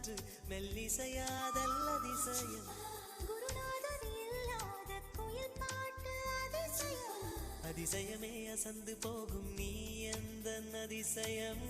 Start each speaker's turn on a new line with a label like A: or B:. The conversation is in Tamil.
A: காற்று மெல்லிசையாதல் அதிசயம்
B: குருநாதன் இல்லாத குயில் பாட்டு அதிசயம்
A: அதிசயமே அசந்து போகும் நீ எந்த அதிசயம்